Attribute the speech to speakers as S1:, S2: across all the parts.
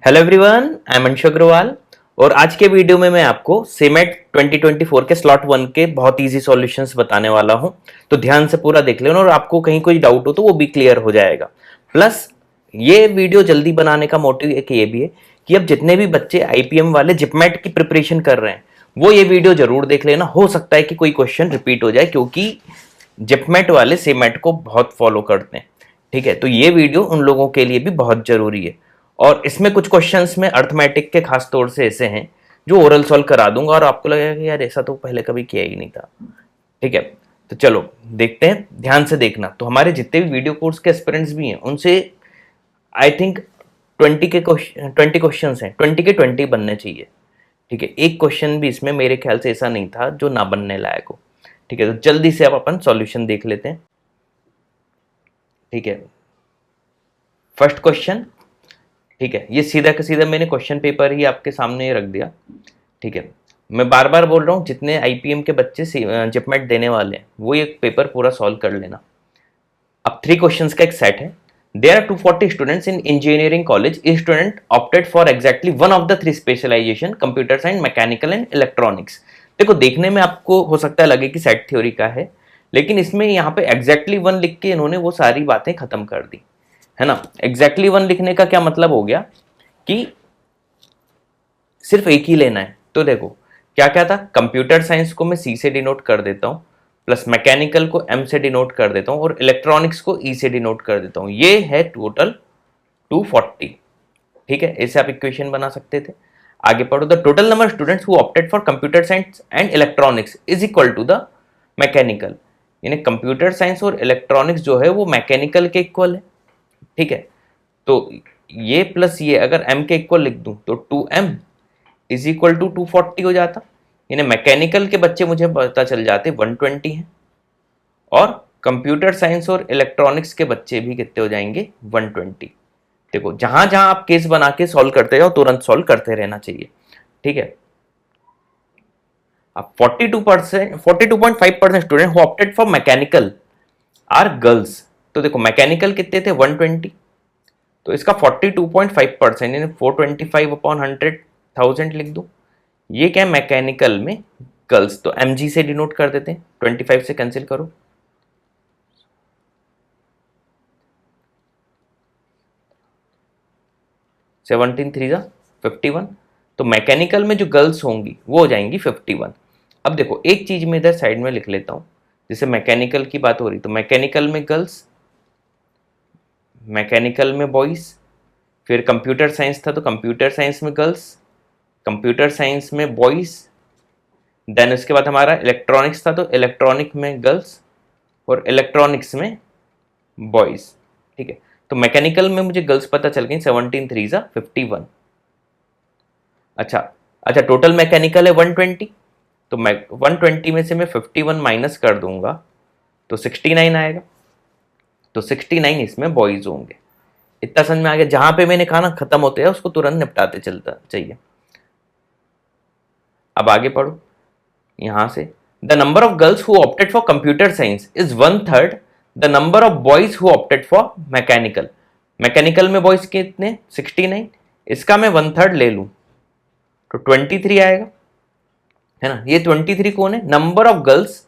S1: Hello everyone, I am Anshu Agrawal. और आज के वीडियो में मैं आपको सीमेट 2024 के स्लॉट वन के बहुत इजी सॉल्यूशंस बताने वाला हूं। तो ध्यान से पूरा देख लेना और आपको कहीं कोई डाउट हो तो वो भी क्लियर हो जाएगा। प्लस ये वीडियो जल्दी बनाने का मोटिव एक ये भी है कि अब जितने भी बच्चे आईपीएम वाले जिपमेट की प्रिपरेशन कर रहे हैं वो ये वीडियो जरूर देख लेना। हो सकता है कि कोई क्वेश्चन रिपीट हो जाए क्योंकि जिपमेट वाले सीमेट को बहुत फॉलो करते हैं। ठीक है, तो ये वीडियो उन लोगों के लिए भी बहुत जरूरी है। और इसमें कुछ क्वेश्चंस में अर्थमेटिक के खास तौर से ऐसे हैं जो ओरल सॉल्व करा दूंगा और आपको लगेगा कि यार ऐसा तो पहले कभी किया ही नहीं था। ठीक है, तो चलो देखते हैं, ध्यान से देखना। तो हमारे जितने भी वीडियो कोर्स के एस्पिरेंट्स भी हैं उनसे आई थिंक 20 क्वेश्चन हैं, 20 के 20 बनने चाहिए। ठीक है, एक क्वेश्चन भी इसमें मेरे ख्याल से ऐसा नहीं था जो ना बनने लायक हो। ठीक है, तो जल्दी से अब अपन सॉल्यूशन देख लेते हैं। ठीक है, फर्स्ट क्वेश्चन। ठीक है, ये सीधा का सीधा मैंने क्वेश्चन पेपर ही आपके सामने रख दिया। ठीक है, मैं बार बार बोल रहा हूँ जितने आईपीएम के बच्चे जिपमेट देने वाले हैं वो ये पेपर पूरा सॉल्व कर लेना। अब 3 क्वेश्चंस का एक सेट है। There are 240 students in engineering college. A student opted for exactly one of the 3 specialisation, computer science, mechanical and electronics. देखो, देखने में आपको हो सकता है लगे कि सेट थ्योरी का है, लेकिन इसमें यहाँ पे एग्जैक्टली वन लिख के इन्होंने वो सारी बातें खत्म कर दी है ना। एग्जैक्टली वन लिखने का क्या मतलब हो गया कि सिर्फ एक ही लेना है। तो देखो क्या क्या था, कंप्यूटर साइंस को मैं सी से डिनोट कर देता हूं, प्लस मैकेनिकल को एम से डिनोट कर देता हूं और इलेक्ट्रॉनिक्स को ई से डिनोट कर देता हूं। ये है टोटल 240। ठीक है, ऐसे आप इक्वेशन बना सकते थे। आगे पढ़ो, the total number of students who opted for computer science and electronics is equal to the mechanical. यानी कंप्यूटर साइंस और इलेक्ट्रॉनिक्स जो है वो मैकेनिकल के इक्वल है। ठीक है, तो ये प्लस ये अगर m के इक्वल लिख दूं तो 2m इज इक्वल टू 240 हो जाता। यानी मैकेनिकल के बच्चे मुझे पता चल जाते 120 हैं और कंप्यूटर साइंस और इलेक्ट्रॉनिक्स के बच्चे भी कितने हो जाएंगे 120। देखो, जहां जहां आप केस बना के सॉल्व करते जाओ तुरंत सॉल्व करते रहना चाहिए। ठीक है, अब 42.5% student who opted for mechanical are girls. तो देखो मैकेनिकल कितने थे 120, तो इसका 42.5% यानी 425 अपॉन 100,000 लिख दो। ये क्या है मैकेनिकल में गर्ल्स, तो एम से डिनोट कर देते हैं, 25 से कैंसिल करो। Seventeen three 51। तो मैकेनिकल में जो गर्ल्स होंगी वो हो जाएंगी 51। अब देखो एक चीज में इधर साइड में लिख लेता हूं, जैसे मैकेनिकल की बात हो रही तो मैकेनिकल में गर्ल्स, मैकेनिकल में बॉयज, फिर कंप्यूटर साइंस था तो कंप्यूटर साइंस में गर्ल्स, कंप्यूटर साइंस में बॉयज, देन उसके बाद हमारा इलेक्ट्रॉनिक्स था तो इलेक्ट्रॉनिक में गर्ल्स और इलेक्ट्रॉनिक्स में बॉयज। ठीक है, तो मैकेनिकल में मुझे गर्ल्स पता चल गई 17 3 51। अच्छा अच्छा, टोटल मैकेनिकल है 120, तो मैं 120 में से मैं 51 माइनस कर दूंगा तो 69 आएगा। तो 69 इसमें बॉयज होंगे। इतना समझ में आ गया। जहां पे मैंने कहा ना खत्म होते हैं उसको तुरंत निपटाते चलता चाहिए। अब आगे पढ़ो, यहां से the number of girls who opted for computer science is 1/3 the number of boys who opted for mechanical. Mechanical में बॉयज कितने 69, इसका मैं 1/3 ले लूं तो 23 आएगा, है ना। ये 23 कौन है, number of girls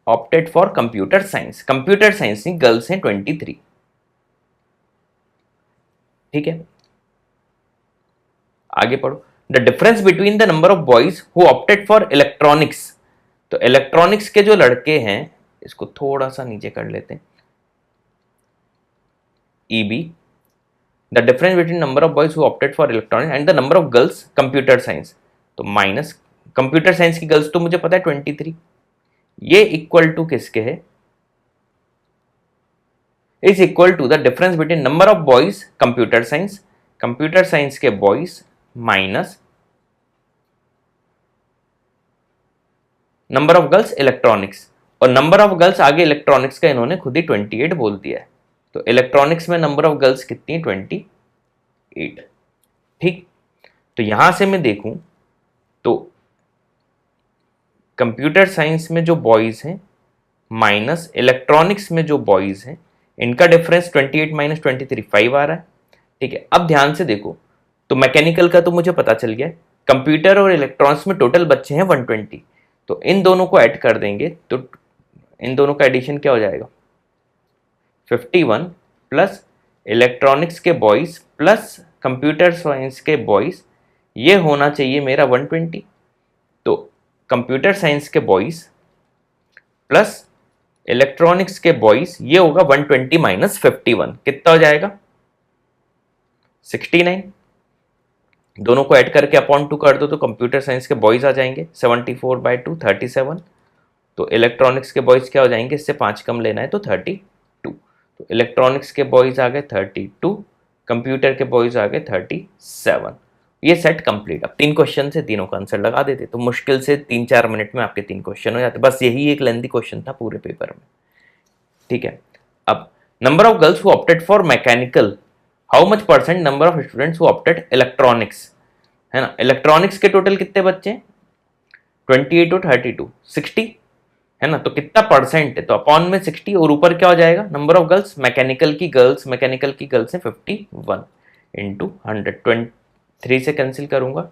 S1: opted for computer science. Computer science में गर्ल्स हैं 23। ठीक है, आगे पढ़ो, the difference between the number of boys who opted for electronics. तो इलेक्ट्रॉनिक्स के जो लड़के हैं, इसको थोड़ा सा नीचे कर लेते हैं, EB, the difference between number of boys who opted for electronics and the number of girls computer science. तो माइनस कंप्यूटर साइंस की गर्ल्स तो मुझे पता है 23, ये इक्वल टू किसके है, is equal to the difference between number of boys computer science, computer science के boys minus number of girls electronics. और नंबर ऑफ गर्ल्स आगे इलेक्ट्रॉनिक्स का इन्होंने खुद ही 28 बोल दिया है, तो इलेक्ट्रॉनिक्स में नंबर ऑफ गर्ल्स कितनी है 28। ठीक, तो यहां से मैं देखूं तो कंप्यूटर साइंस में जो बॉयज हैं माइनस इलेक्ट्रॉनिक्स में जो बॉयज हैं, इनका डिफरेंस 28 माइनस 23 5 आ रहा है। ठीक है, अब ध्यान से देखो, तो मैकेनिकल का तो मुझे पता चल गया, कंप्यूटर और इलेक्ट्रॉनिक्स में टोटल बच्चे हैं 120, तो इन दोनों को ऐड कर देंगे तो इन दोनों का एडिशन क्या हो जाएगा 51 प्लस इलेक्ट्रॉनिक्स के बॉयज प्लस कंप्यूटर साइंस के बॉयज, ये होना चाहिए मेरा 120। तो कंप्यूटर साइंस के बॉयज प्लस इलेक्ट्रॉनिक्स के बॉयज ये होगा 120 माइनस 51, कितना हो जाएगा 69। दोनों को ऐड करके अपॉन 2 कर दो तो कंप्यूटर साइंस के बॉयज आ जाएंगे 74/2 37, तो इलेक्ट्रॉनिक्स के बॉयज क्या हो जाएंगे, इससे 5 कम लेना है तो 32, तो इलेक्ट्रॉनिक्स के बॉयज आ गए 32, कंप्यूटर के बॉयज आ गए 37। ये सेट कंप्लीट। अब 3 क्वेश्चन से तीनों का आंसर लगा देते तो मुश्किल से 3-4 मिनट में आपके 3 क्वेश्चन हो जाते, बस यही एक लेंथी क्वेश्चन था पूरे पेपर में। ठीक है, अब number of girls who opted for mechanical, how much percent number of students who opted electronics, है ना, इलेक्ट्रॉनिक्स के टोटल कितने बच्चे हैं 28 और 32 60, है ना, तो कितना परसेंट है, तो अपॉन में 60 और ऊपर क्या हो जाएगा नंबर ऑफ गर्ल्स, मैकेनिकल की गर्ल्स है 51 इंटू 100, 3 से कैंसिल करूंगा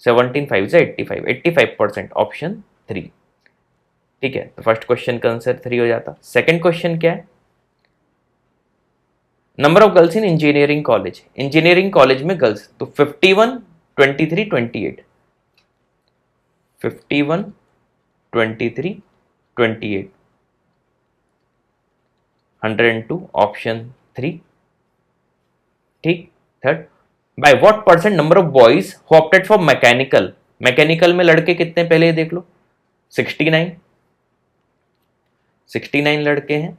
S1: 17 5 से 85, 85% ऑप्शन 3। ठीक है, तो फर्स्ट क्वेश्चन का आंसर 3 हो जाता। सेकंड क्वेश्चन क्या है, number of girls in engineering college, engineering college में गर्ल्स तो 51 23 28, 51 23 28 102 ऑप्शन 3। ठीक, third, by what percent number of boys who opted for mechanical, mechanical में लड़के कितने पहले देख लो 69 लड़के हैं,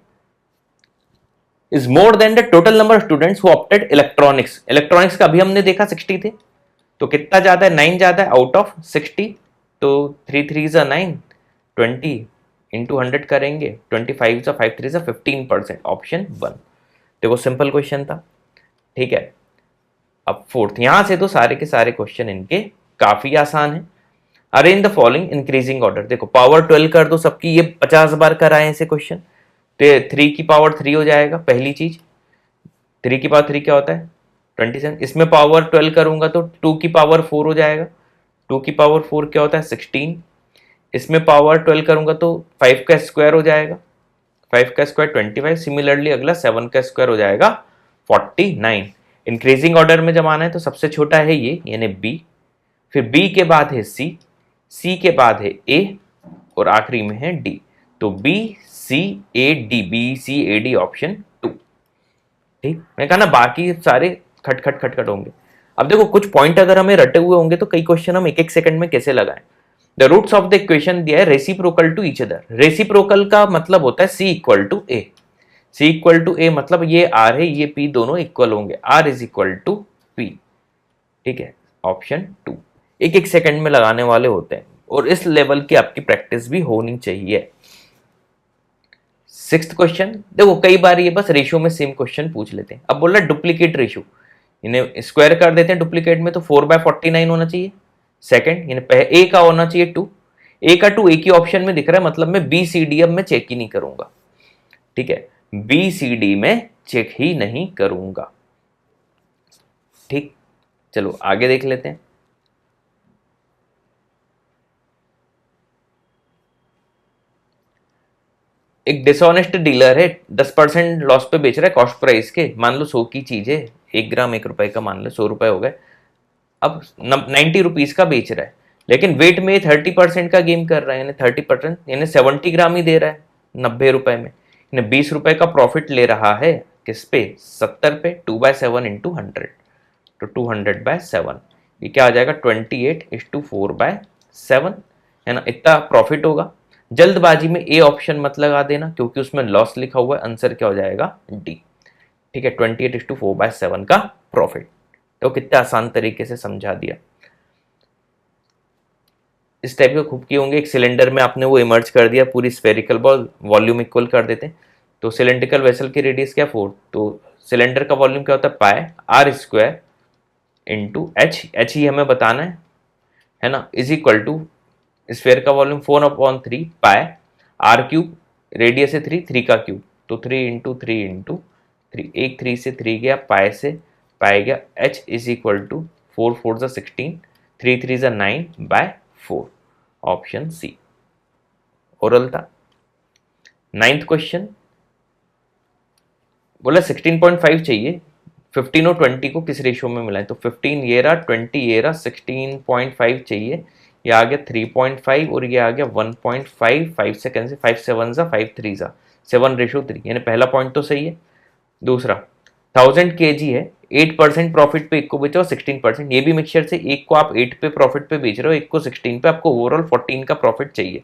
S1: is more than the total number of students who opted electronics, electronics का अभी हमने देखा 60 थे, तो कितना ज्यादा है 9 ज्यादा है आउट ऑफ 60, तो 3 3 जा 9 20 इंटू 100 करेंगे 25 जा 5 3 जा 15%, ऑप्शन 1। देखो सिंपल क्वेश्चन था। ठीक है, अब फोर्थ, यहां से तो सारे के सारे क्वेश्चन इनके काफी आसान है। Arrange the following increasing order, देखो पावर 12 कर दो सबकी, ये 50 बार कराए ऐसे क्वेश्चन, तो 3 की पावर 3 हो जाएगा पहली चीज, 3 की पावर 3 क्या होता है 27, इसमें पावर 12 करूंगा तो 2 की पावर 4 हो जाएगा, 2 की पावर 4 क्या होता है 16, इसमें पावर 12 करूंगा तो 5 का स्क्वायर हो जाएगा, 5 का स्क्वायर 25, सिमिलरली अगला 7 का स्क्वायर हो जाएगा 49। इंक्रीजिंग ऑर्डर में जब आना है तो सबसे छोटा है ये यानी बी, फिर बी के बाद है सी, सी के बाद है ए और आखिरी में है डी, तो B C A D, B C A D option 2। ठीक, मैं कहा ना बाकी सारे खट खट खट खट होंगे। अब देखो कुछ पॉइंट अगर हमें रटे हुए होंगे तो कई क्वेश्चन हम 1-1 सेकंड में कैसे लगाएं। The roots of the equation दिया है reciprocal to each other, reciprocal का मतलब होता है C equal to A, C equal to A मतलब ये आर है ये पी दोनों इक्वल होंगे, R is equal to P. ठीक है, ऑप्शन 2 1-1 सेकंड में लगाने वाले होते हैं और इस लेवल की आपकी प्रैक्टिस भी होनी चाहिए। सिक्स्थ क्वेश्चन, देखो कई बार ये बस रेशियो में सेम क्वेश्चन पूछ लेते हैं। अब बोल रहा डुप्लीकेट रेशियो, इन्हें स्क्वायर कर देते हैं डुप्लीकेट में तो 4/49 होना चाहिए, सेकंड यानी ए का होना चाहिए 2, ए का 2 एक ही ऑप्शन में दिख रहा है मतलब मैं बी सी डी अब मैं चेक ही नहीं करूंगा। ठीक है, बी सी डी में चेक ही नहीं करूंगा। ठीक, चलो आगे देख लेते हैं। एक डिसऑनेस्ट डीलर है 10% लॉस पे बेच रहा है कॉस्ट प्राइस के, मान लो 100 की चीज है, 1 ग्राम 1 रुपए का, मान लो 100 रुपए हो गए, अब 90 रुपीज का बेच रहा है लेकिन वेट में 30% का गेम कर रहा है, यानी 30% यानी 70 ग्राम ही दे रहा है 90 रुपए में, यानी 20 रुपए का प्रॉफिट ले रहा है किस पे 70 पे, 2/7 इंटू 100, तो 200/7 ये क्या आ जाएगा 28:4/7, है ना, इतना प्रॉफिट होगा। जल्दबाजी में ए ऑप्शन मत लगा देना क्योंकि उसमें लॉस लिखा हुआ है, आंसर क्या हो जाएगा डी। ठीक है, 28:4/7 का प्रॉफिट, तो कितने आसान तरीके से समझा दिया। इस टाइप के खूब किए होंगे, एक सिलेंडर में आपने वो इमर्ज कर दिया पूरी स्फेरिकल बॉल, वॉल्यूम इक्वल कर देते हैं, तो सिलेंड्रिकल वेसल की रेडियस क्या 4, तो सिलेंडर का वॉल्यूम क्या होता है pi r square into h ही हमें बताना है ना, इज इक्वल टू स्फेयर का volume 4/3 pi r cube, radius है 3 का क्यूब, तो 3 इंटू 3 इंटू 3 एक 3 से 3 गया, पाए से पाए गया, h इज इक्वल टू 4 4 जा 16, 3 3 जा 9/4, ऑप्शन सी ओरल था। 9th क्वेश्चन बोला 16.5 चाहिए, 15 और 20 को किस रेशियो में मिलाएं, तो 15 ये रहा, 20 ये रहा, 16.5 चाहिए, ये आ गया 3.5 और ये आ गया 1.5, 5 से कैंसिल, 5 7 जा 5 3 जा 7:3, यानी पहला पॉइंट तो सही है। दूसरा 1000 kg है, 8% प्रॉफिट पे एक को बेचो, 16%, ये भी मिक्सचर से एक को आप 8 पे प्रॉफिट पे बेच रहे हो, एक को 16 पे, आपको ओवरऑल 14 का प्रॉफिट चाहिए,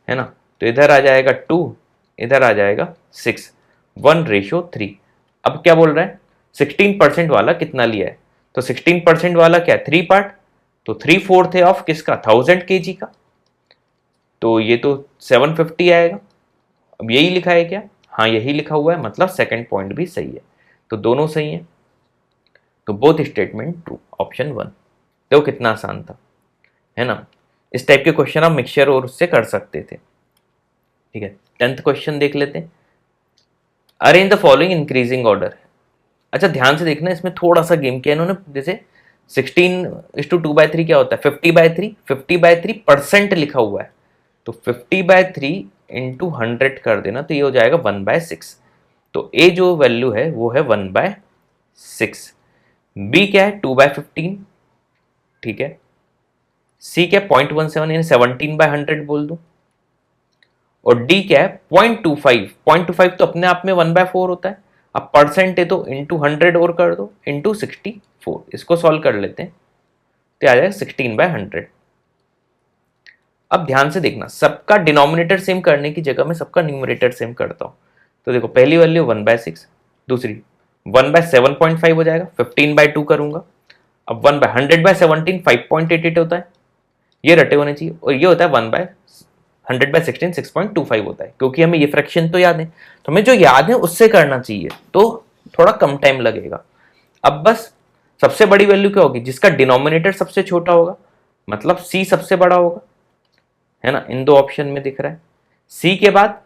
S1: है ना। तो इधर आ जाएगा 2, इधर आ जाएगा 6, 1:3। अब क्या बोल रहा है, 16% वाला कितना लिया है, तो 16% वाला क्या है, 3 पार्ट, तो 3/4 है ऑफ किसका, 1000 kg का, तो ये तो 750 आएगा। अब यही लिखा है क्या, हाँ यही लिखा हुआ है, मतलब सेकंड पॉइंट भी सही है, तो दोनों सही है, तो बोथ स्टेटमेंट ट्रू, ऑप्शन 1। देखो कितना आसान था, है ना। इस टाइप के क्वेश्चन आप मिक्सचर और उससे कर सकते थे, ठीक है। 10th क्वेश्चन देख लेते हैं, arrange the following increasing order. अच्छा ध्यान से देखना, इसमें थोड़ा सा गेम किया इन्होंने, जैसे 16:2/3 क्या होता है, 50/3, 50/3% लिखा हुआ है, तो 50/3 इंटू 100 कर देना, तो ये हो जाएगा 1/6, तो ए जो वैल्यू है वो है 1/6, बी क्या है 2/15, ठीक है, सी क्या 0.17 यानी 17/100 बोल दूं, और डी क्या है 0.25, 0.25 तो अपने आप में 1/4 होता है, अब परसेंट है तो इंटू 100 और कर दो, इंटू 64, इसको सॉल्व कर लेते हैं, तो आ जाएगा 16/100। अब ध्यान से देखना, सबका डिनोमिनेटर सेम करने की जगह मैं सबका न्यूमरेटर सेम करता हूं, तो देखो पहली वैल्यू 1/6, दूसरी 1/7.5 हो जाएगा, 15/2 करूंगा, अब 1/100/17 5.88 होता है, ये रटे होने चाहिए, और ये होता है 1/100/16 6.25 होता है, क्योंकि हमें ये फ्रैक्शन तो याद है, तो हमें जो याद है उससे करना चाहिए, तो थोड़ा कम टाइम लगेगा। अब बस सबसे बड़ी वैल्यू क्या होगी, जिसका डिनोमिनेटर सबसे छोटा होगा, मतलब सी सबसे बड़ा होगा, है ना, इन दो ऑप्शन में दिख रहा है, सी के बाद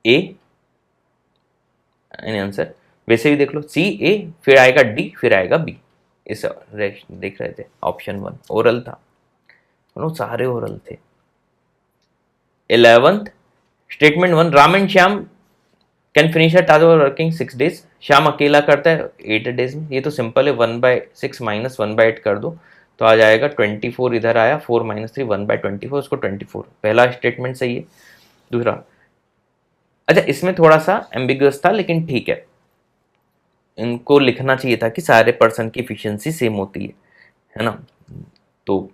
S1: ए, आंसर वैसे भी देख लो, सी ए फिर आएगा डी फिर आएगा बी, इस देख रहे थे, ऑप्शन 1 ओरल था, सारे ओरल थे। 11th statement 1, Ram and Shyam can finish a task working 6 days, Shyam अकेला करता है 8 days में, ये तो सिंपल है, 1/6 माइनस 1/8 कर दो, तो आ जाएगा 24, इधर आया 4 - 3 1/24, उसको 24, पहला स्टेटमेंट सही है। दूसरा, अच्छा इसमें थोड़ा सा एम्बिगुअस था लेकिन ठीक है, इनको लिखना चाहिए था कि सारे पर्सन की इफिशियंसी सेम होती है ना, तो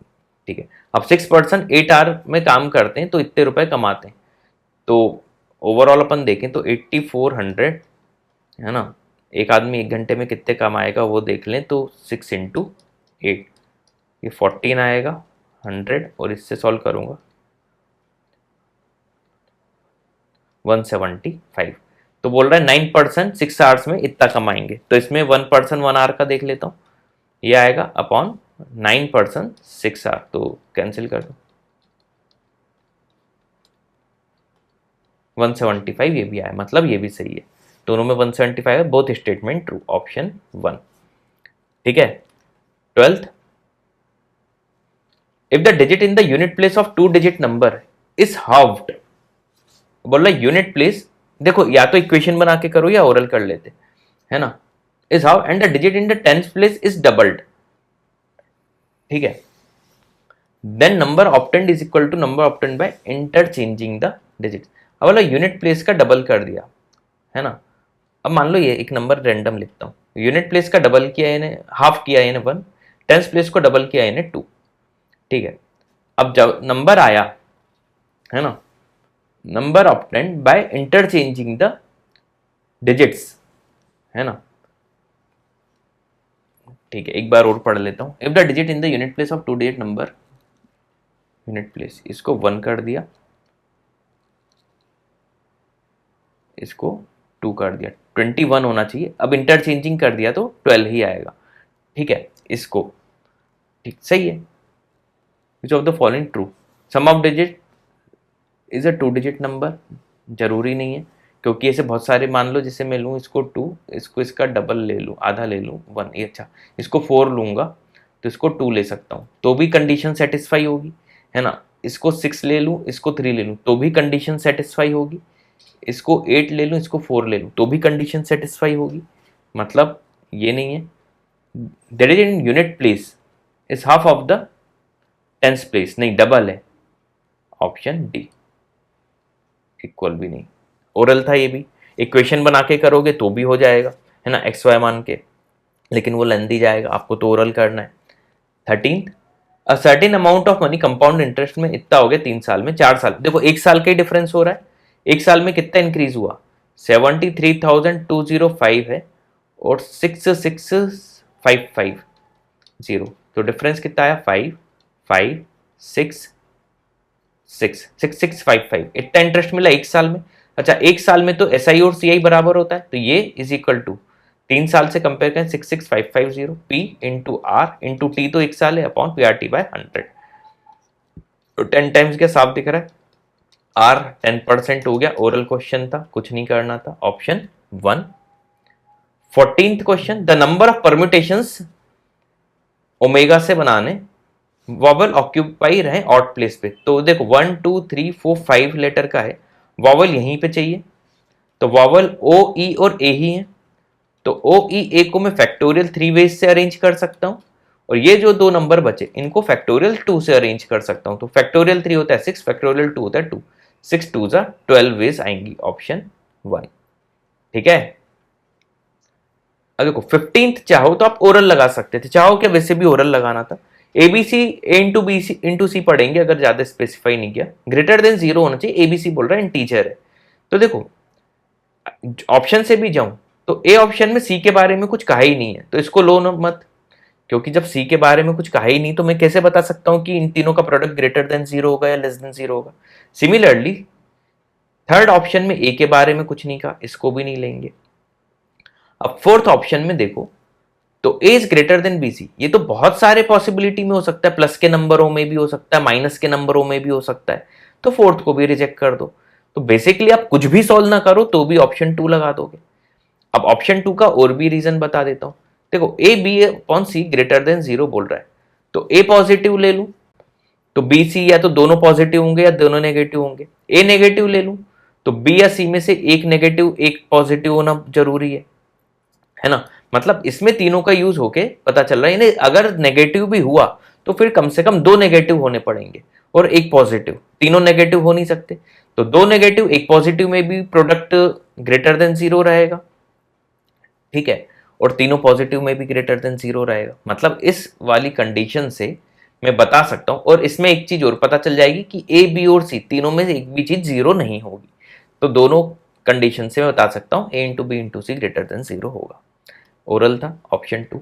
S1: ठीक है। अब 6% 8 आवर में काम करते हैं तो इतने रुपए कमाते हैं, तो ओवरऑल अपन देखें तो 8400, है ना, एक आदमी 1 घंटे में कितने कमाएगा वो देख लें, तो 6 × 8, ये 14 आएगा, 100, और इससे सॉल्व करूंगा 175, तो बोल रहा है 9% 6 आवर्स में इतना कमाएंगे, तो इसमें 1% 1 आवर का देख लेता हूँ, ये आएगा अपॉन 9% 6 आवर, तो कैंसिल कर दो, 175 ये भी आया, मतलब ये भी सही है, दोनों में 175 है, बोथ स्टेटमेंट ट्रू, ऑप्शन 1, ठीक है। 12th, if the digit in the unit place of 2 digit number is halved, बोल रहा है यूनिट प्लेस, देखो या तो इक्वेशन बना के करो या ओरल कर लेते, है ना, is how and the digit in the 10th place is doubled, ठीक है, then number obtained is equal to number obtained by interchanging the digit. अब बोला यूनिट प्लेस का डबल कर दिया, है ना, अब मान लो ये एक नंबर रैंडम लिखता हूँ, यूनिट प्लेस का डबल किया यानी हाफ किया यानी 1, 10th प्लेस को डबल किया यानी 2, ठीक है। अब जब नंबर आया, है ना, number obtained by interchanging the digits, है ना, ठीक है, एक बार और पढ़ लेता हूँ, if the digit in the unit place of 2 digit number, unit place, इसको 1 कर दिया, इसको 2 कर दिया, 21 होना चाहिए, अब इंटरचेंजिंग कर दिया तो 12 ही आएगा, ठीक है, इसको, ठीक सही है, which of the following true, sum of digit is a 2 digit number, जरूरी नहीं है, क्योंकि ऐसे बहुत सारे मान लो, जैसे मैं लूँ इसको 2, इसको इसका डबल ले लूँ, आधा ले लूँ 1, ये अच्छा, इसको 4 लूँगा तो इसको 2 ले सकता हूँ तो भी कंडीशन सेटिस्फाई होगी, है ना। इसको 6 ले लूँ, इसको 3 ले लूँ तो भी कंडीशन सेटिस्फाई होगी। इसको 8 ले लूँ, इसको 4 ले लूँ तो भी कंडीशन सेटिस्फाई होगी। मतलब ये नहीं है, that is in unit place is half of the tens place, नहीं डबल है, ऑप्शन डी। इक्वल भी नहीं, ओरल था ये भी, इक्वेशन बना के करोगे तो भी हो जाएगा, है ना, एक्स वाई मान के, लेकिन वो लेंदी जाएगा, आपको तो ओरल करना है। 13th, a certain amount of money compound interest में इतना हो गया 3 साल में, 4 साल, देखो 1 साल का ही डिफरेंस हो रहा है, 1 साल में कितना इंक्रीज हुआ, 73,205 है और 66,550, तो डिफरेंस कितना आया 5, 5, 6, 6,655, इतना इंटरेस्ट मिला 1 साल में। अच्छा 1 साल में तो एस आई और सी आई बराबर होता है, तो ये इज इक्वल टू 3 साल से कंपेयर करें 66,550 P into R into T, तो 1 साल है, upon P R T by 100, तो 10 टाइम्स क्या साफ दिख रहा है, आर 10% हो गया। ओरल क्वेश्चन था, कुछ नहीं करना था, option 1। 14th question, the number of permutations omega से बनाने वॉवल ऑक्यूपाई रहे ऑड प्लेस पे, तो देखो 1 2 3 4 5 लेटर का है, वॉवल यहीं पे चाहिए, तो वॉवल ओ ई और ए ही है, तो ओ ई ए को मैं फैक्टोरियल 3 वेज से अरेंज कर सकता हूं, और ये जो 2 नंबर बचे इनको फैक्टोरियल 2 से अरेंज कर सकता हूं, तो फैक्टोरियल 3 होता है 6, फैक्टोरियल 2 होता है 2, 6 2 जा 12 वेज आएंगी, ऑप्शन 1। ठीक है, अब देखो 15th, चाहो तो आप ओरल लगा सकते थे, चाहो क्या वैसे भी ओरल लगाना था, एबीसी ए इंटू बी सी इंटू सी पढ़ेंगे अगर ज्यादा स्पेसिफाई नहीं किया, ग्रेटर देन 0 होना चाहिए, एबीसी बोल रहा है इंटीजर है, तो देखो ऑप्शन से भी जाऊं तो ए ऑप्शन में सी के बारे में कुछ कहा ही नहीं है, तो इसको लो मत, क्योंकि जब सी के बारे में कुछ कहा ही नहीं तो मैं कैसे बता सकता हूं कि इन तीनों का प्रोडक्ट ग्रेटर देन 0 होगा या लेस देन 0 होगा। सिमिलरली थर्ड ऑप्शन में ए के बारे में कुछ नहीं कहा, इसको भी नहीं लेंगे। अब फोर्थ ऑप्शन में देखो, तो A is greater than B C, ये तो बहुत सारे पॉसिबिलिटी में हो सकता है, प्लस के नंबरों में भी हो सकता है, माइनस के नंबरों में भी हो सकता है, तो फोर्थ को भी रिजेक्ट कर दो, तो बेसिकली आप कुछ भी सॉल्व ना करो तो भी ऑप्शन 2 लगा दोगे। अब ऑप्शन 2 का और भी रीजन बता देता हूं, देखो A B upon C greater than 0 बोल रहा है, तो ए पॉजिटिव ले लूं तो बी सी या तो दोनों पॉजिटिव होंगे या दोनों नेगेटिव होंगे, ए नेगेटिव ले लूं तो बी या सी में से एक नेगेटिव एक पॉजिटिव होना जरूरी है ना। मतलब इसमें तीनों का यूज होके पता चल रहा है, यानी अगर नेगेटिव भी हुआ तो फिर कम से कम 2 नेगेटिव होने पड़ेंगे और एक पॉजिटिव, तीनों नेगेटिव हो नहीं सकते, तो 2 नेगेटिव एक पॉजिटिव में भी प्रोडक्ट ग्रेटर देन 0 रहेगा, ठीक है, और तीनों पॉजिटिव में भी ग्रेटर देन 0 रहेगा। मतलब इस वाली कंडीशन से मैं बता सकता हूं, और इसमें एक चीज और पता चल जाएगी कि ए बी और सी तीनों में से एक भी चीज 0 नहीं होगी, तो दोनों कंडीशन से मैं बता सकता हूं ए इंटू बी इंटू सी ग्रेटर देन 0 होगा। ओरल था, ऑप्शन 2।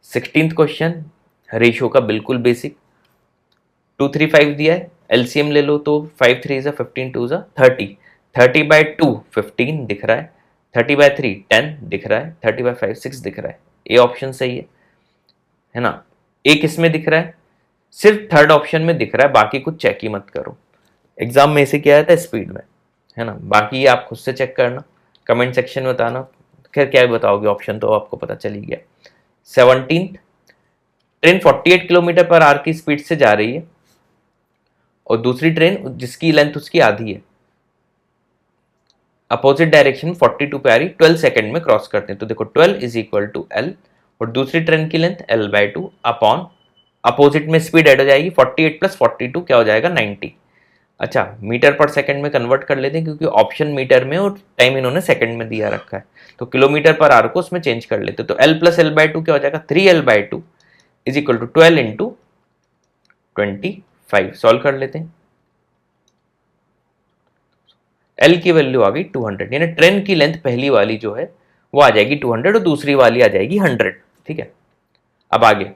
S1: 16th क्वेश्चन, रेशियो का बिल्कुल बेसिक, 2 3 5 दिया है, एलसीएम ले लो तो 5 3 जा 15 2 जा 30, 30 बाय 2 15 दिख रहा है, 30 बाय 3 10 दिख रहा है, 30 बाय 5 6 दिख रहा है, ए ऑप्शन सही है ना। ए किस में दिख रहा है, सिर्फ थर्ड ऑप्शन में दिख रहा है, बाकी कुछ चेक ही मत करो, एग्जाम में से क्या आया था स्पीड में, है ना, बाकी आप खुद से चेक करना, कमेंट सेक्शन में बताना, खैर क्या बताओगे, ऑप्शन तो आपको पता चल ही गया। 17th, train 48 kilometre per hour की स्पीड से जा रही है और दूसरी ट्रेन जिसकी लेंथ उसकी आधी है, अपोजिट डायरेक्शन 42 पे आ रही, 12 सेकंड में क्रॉस करते हैं, तो देखो 12 इज इक्वल टू एल, और दूसरी ट्रेन की length L by 2 upon opposite में स्पीड ऐड हो जाएगी, 48 प्लस 42 क्या हो जाएगा 90। अच्छा मीटर पर सेकंड में कन्वर्ट कर लेते हैं क्योंकि ऑप्शन मीटर में और टाइम इन्होंने सेकंड में दिया रखा है, तो किलोमीटर पर आवर को उसमें चेंज कर लेते, तो एल प्लस एल बाय 2 क्या हो जाएगा 3L/2 is equal to 12 into 25, solve कर लेते हैं, एल की वैल्यू आ गई 200, यानी ट्रेन की लेंथ पहली वाली जो है वो आ जाएगी 200 और दूसरी वाली आ जाएगी 100, ठीक है। अब आगे,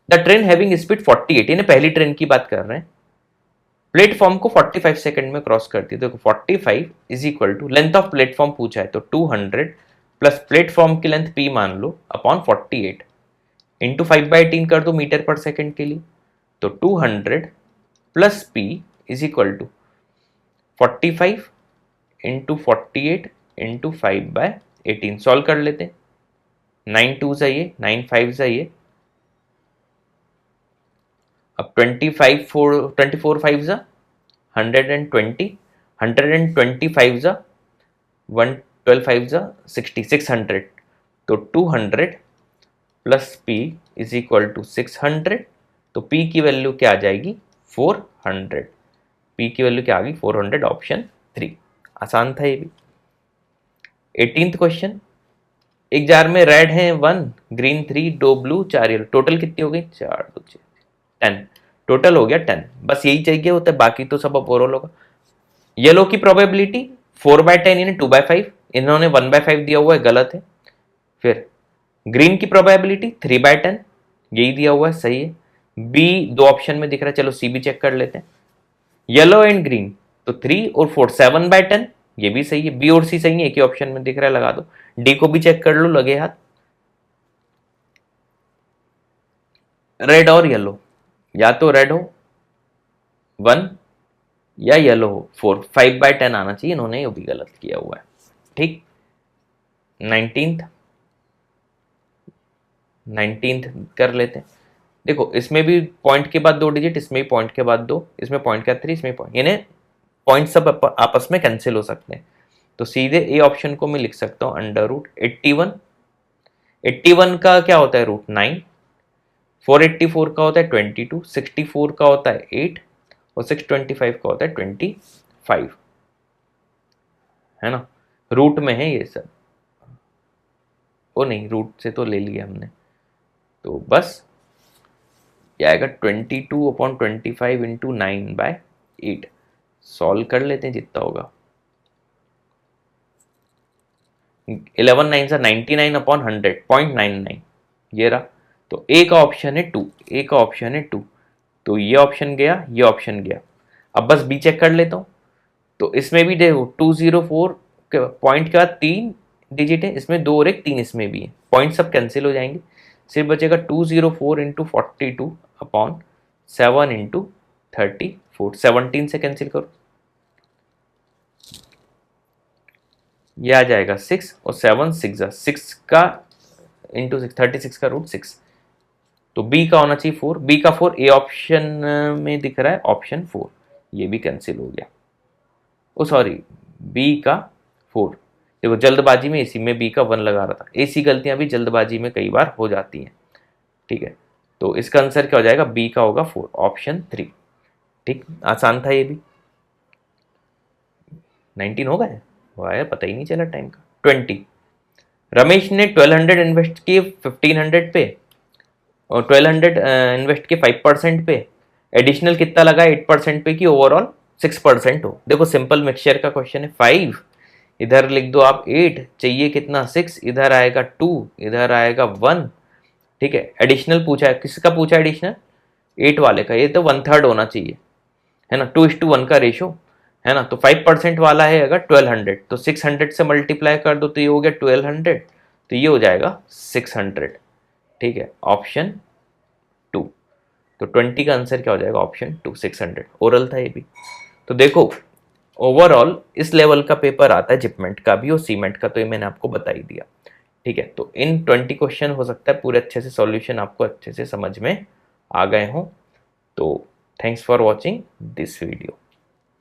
S1: द ट्रेन हैविंग स्पीड 48, यानी पहली ट्रेन की बात कर रहे हैं, प्लेटफॉर्म को 45 सेकंड में क्रॉस करती है, देखो 45 is equal to length of platform पूछा है तो 200 प्लस प्लेटफॉर्म की लेंथ p मान लो अपॉन 48 इंटू 5/3 कर दो मीटर पर सेकंड के लिए, तो 200 plus p is equal to 45 into 48 into 5/18 solve कर लेते हैं। 9 2 सा ये, 9 5 सा ये, अब 24 5 सा 120, 125 सा 112 5 सा 60, 600, तो 200 plus p is equal to 600, तो पी की वैल्यू क्या आ जाएगी 400, पी की वैल्यू क्या आ गई 400, ऑप्शन 3। आसान था ये भी। 18th क्वेश्चन, एक जार में रेड है 1, ग्रीन 3, 2 ब्लू 4 येलो, टोटल कितनी हो गई 4 2 6 10, टोटल हो गया 10। बस यही चाहिए होता है, बाकी तो सब ओवरऑल होगा। येलो की प्रोबेबिलिटी 4/10 यानी 2/5, इन्होंने 1/5 दिया हुआ है, गलत है। फिर ग्रीन की प्रोबेबिलिटी 3/10, यही दिया हुआ है, सही है। बी दो ऑप्शन में दिख रहा है, चलो सी भी चेक कर लेते हैं। येलो एंड ग्रीन तो 3 और 4 7/10, ये भी सही है। बी और सी सही है, एक ही ऑप्शन में दिख रहा है, लगा दो। डी को भी चेक कर लो, लगे हाथ। रेड और येलो, या तो रेड हो 1 या येलो हो 4, 5/10 आना चाहिए, इन्होंने ये भी गलत किया हुआ है। ठीक। 19th कर लेते हैं। देखो इसमें भी पॉइंट के बाद 2 डिजिट, इसमें भी पॉइंट के बाद 2, इसमें पॉइंट का 3, इसमें पॉइंट, यानी पॉइंट सब आपस में कैंसिल हो सकते हैं। तो सीधे ए ऑप्शन को मैं लिख सकता हूं √81। 81 का क्या होता है √9, 484 का होता है 22, 64 का होता है 8 और 625 का होता है 25, है ना। रूट में है ये सब, वो नहीं, रूट से तो ले लिया हमने, तो बस ये आएगा 22/25 इंटू 9/8। सॉल्व कर लेते हैं जितना होगा। 11 9 से 99/100, 0.99 ये रहा। तो ए का ऑप्शन है 2, ए का ऑप्शन है 2, तो ये ऑप्शन गया, ये ऑप्शन गया। अब बस बी चेक कर लेता हूँ। तो इसमें भी देखो 204 पॉइंट के बाद 3 डिजिट है, इसमें 2 और 1 3 इसमें भी है, पॉइंट सब कैंसिल हो जाएंगे। सिर्फ बचेगा 204 इंटू 42/7 इंटू 34, 17 से कैंसिल करो, ये आ जाएगा 6 और 7 6 का इंटू 6 36 का √6। तो बी का होना चाहिए 4, बी का 4, ए ऑप्शन में दिख रहा है ऑप्शन 4, ये भी कैंसिल हो गया। ओ सॉरी, बी का 4, देखो जल्दबाजी में इसी में बी का 1 लगा रहा था, ऐसी गलतियां भी जल्दबाजी में कई बार हो जाती हैं। ठीक है, तो इसका आंसर क्या हो जाएगा, बी का होगा 4, ऑप्शन 3। ठीक, आसान था ये भी। 19 हो गए, वाह पता ही नहीं चला टाइम का। 20, रमेश ने 1200 इन्वेस्ट किए 1500 पे और 1200 इन्वेस्ट किए 5% पे, एडिशनल कितना लगा 8% पे, कि ओवरऑल 6% हो। देखो सिंपल मिक्सचर का क्वेश्चन है, 5 इधर लिख दो आप, 8 चाहिए कितना 6, इधर आएगा 2, इधर आएगा 1। ठीक है, एडिशनल पूछा है, किसका पूछा है एडिशनल, 8 वाले का, ये तो 1/3 होना चाहिए, है ना, 2:1 का रेशो, है ना। तो 5% वाला है अगर 1200, तो 600 से मल्टीप्लाई कर दो, तो ये हो गया 1200, तो ये हो जाएगा 600। ठीक है, ऑप्शन 2। तो 20 का आंसर क्या हो जाएगा, ऑप्शन 2 600। ओरल था ये भी। तो देखो ओवरऑल इस लेवल का पेपर आता है जिपमेंट का भी और सीमेंट का, तो ये मैंने आपको बता ही दिया। ठीक है, तो इन 20 क्वेश्चन हो सकता है पूरे अच्छे से सॉल्यूशन आपको अच्छे से समझ में आ गए हों। तो thanks for watching this video.